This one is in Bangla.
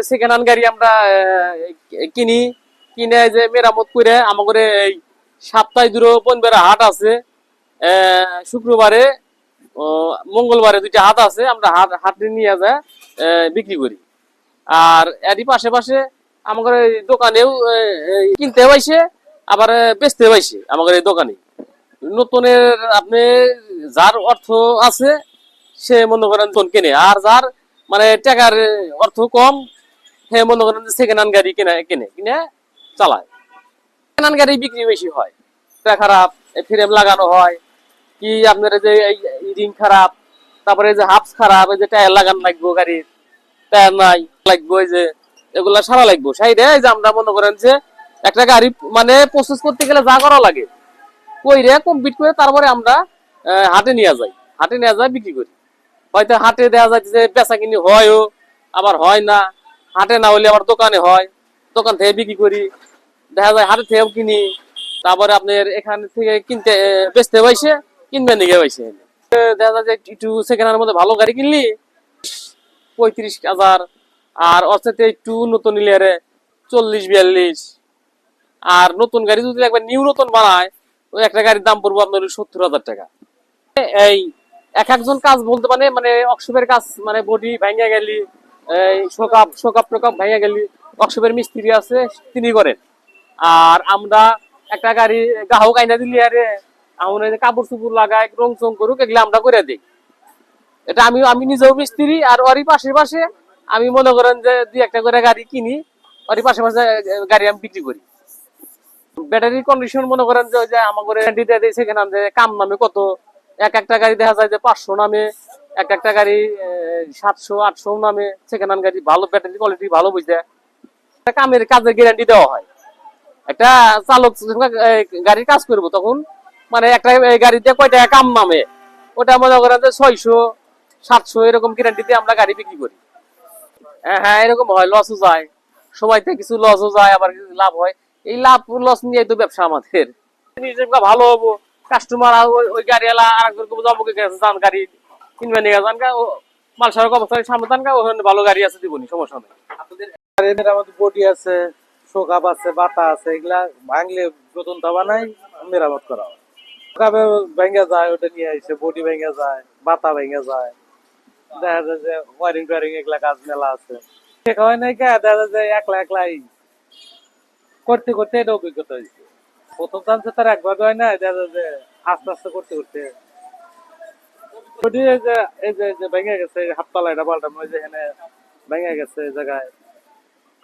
সেকেন্ড হ্যান্ড গাড়ি আমরা কিনি, কিনে যে মেরামত করে আমাদের এই সপ্তাহে দুটো পনেরো হাট আছে, শুক্রবারে মঙ্গলবারে দুইটা হাট আছে, আমরা হাটে নিয়ে যায় বিক্রি করি। আর এরই পাশে পাশে আমাদের এই দোকানেও কিনতে পাইছে, আবার বেচতে পাইছে আমাদের এই দোকানে। নতুনের আপনি যার অর্থ আছে সে মনে করেন নতুন কেনে, আর যার মানে টাকার অর্থ কম সে মনে করেন সেকেন্ড হ্যান্ড গাড়ি কিনে কিনে কিনে চালায়। সেকেন্ড হ্যান্ড গাড়ি বিক্রি বেশি হয়। খারাপ ফ্রেম লাগানো হয় কি আপনার যে রিং খারাপ, তারপরে যে হাফস খারাপ, এই যে টায়ার লাগানো লাগবে গাড়ির, টায়ার নাই লাগবে, ওই যে এগুলা সারা লাগবে সাইডে। যে আমরা মনে করেন যে একটা গাড়ি মানে প্রসেস করতে গেলে যা করা লাগে কইরে কমপ্লিট করে তারপরে আমরা হাটে নিয়ে যাই, হাটে নিয়ে যাই বিক্রি করি। হয়তো হাটে দেওয়া যায় যে বেচা কিনি হয়ও, আবার হয় না। হাটে না হলে আবার দোকানে হয়, দোকান থেকে বিক্রি করি, দেখা যায় হাটে থেকেও কিনি। তারপরে আপনার এখান থেকে কিনতে বেচতে পাইছে, কিনবে নিয়ে পাইছে। দেখা যায় যে একটু সেকেন্ড হ্যান্ডের মধ্যে ভালো গাড়ি কিনলি 35,000, আর অর্থাৎ একটু নতুন নিলে 40-42। আর নতুন গাড়ি যদি একবার নিউ নতুন বানায় ওই একটা গাড়ির দাম পড়বো আপনার 70,000 টাকা। এই এক একজন কাজ বলতে মানে মানে অক্সিপের কাজ মানে বডি ভেঙে গেলি, এই শোকাপ টোকাপ ভেঙে গেলি অক্সিপের মিস্ত্রি আছে তিনি করেন। আর আমরা একটা গাড়ি গ্রাহক আইনা দিলি আরে আমরা কাপড় চুপড় লাগাই রং চং করুক এগুলো আমরা করে দিই। এটা আমি নিজেও মিস্ত্রি, আর ওরই পাশে পাশে আমি মনে করেন যে দুই একটা করে গাড়ি কিনি, ওরই পাশে পাশে গাড়ি আমি বিক্রি করি। ব্যাটারি কন্ডিশন মনে করেন যে ওই যে আমাদের সেখানে যে কাম নামে কত, এক একটা গাড়ি দেখা যায় যে 500 নামে, এক একটা গাড়ি 700-800 নামে। সেকেন্ড হ্যান্ড গাড়ি ভালো, ব্যাটারি কোয়ালিটি ভালো বুঝতে কামের কাজের গ্যারান্টি দেওয়া হয়। একটা চালক গাড়ির কাজ করবো তখন মানে একটা গাড়িতে কয় টাকা কাম নামে ওটা মনে করেন যে 600-700 এরকম গ্যারান্টিতে আমরা গাড়ি বিক্রি করি। হ্যাঁ এরকম হয়, লসও যায়, সময়তে কিছু লসও যায়, আবার কিছু লাভ হয়। এই লাভ লস নিয়ে তো ব্যবসা আমাদের। ভালো হবো, কাস্টমার ওই গাড়িওয়ালা আর একজন যাবো যান গাড়ি কিনবে নিয়ে যান গা, মাল সড়ক অবস্থায় সামনে যান গা, ওখানে ভালো গাড়ি আছে দিবনি, সমস্যা নেই। আপনাদের আমাদের বডি আছে, শোকাপ আছে, বাতা আছে, এগুলা ভাঙলে নতুন দাবা নাই মেরামত করা হয়। শোকাপে ভেঙে যায়, ওটা নিয়ে আসে, বডি ভেঙে যায়, বাতা ভেঙে যায়, দেখা যায় যে ওয়ারিং টোয়ারিং এগুলা কাজ মেলা আছে। শেখা হয় নাই কে, দেখা যায় যে একলা একলাই করতে করতে এটা অভিজ্ঞতা হয়েছে। প্রথম চান্সে তার একবার হয় না, দেখা যায় যে আস্তে আস্তে করতে করতে বডি এই যে ভেঙে গেছে, হাত পালা এটা পাল্টানো, ওই যে এখানে ভেঙে গেছে জায়গায়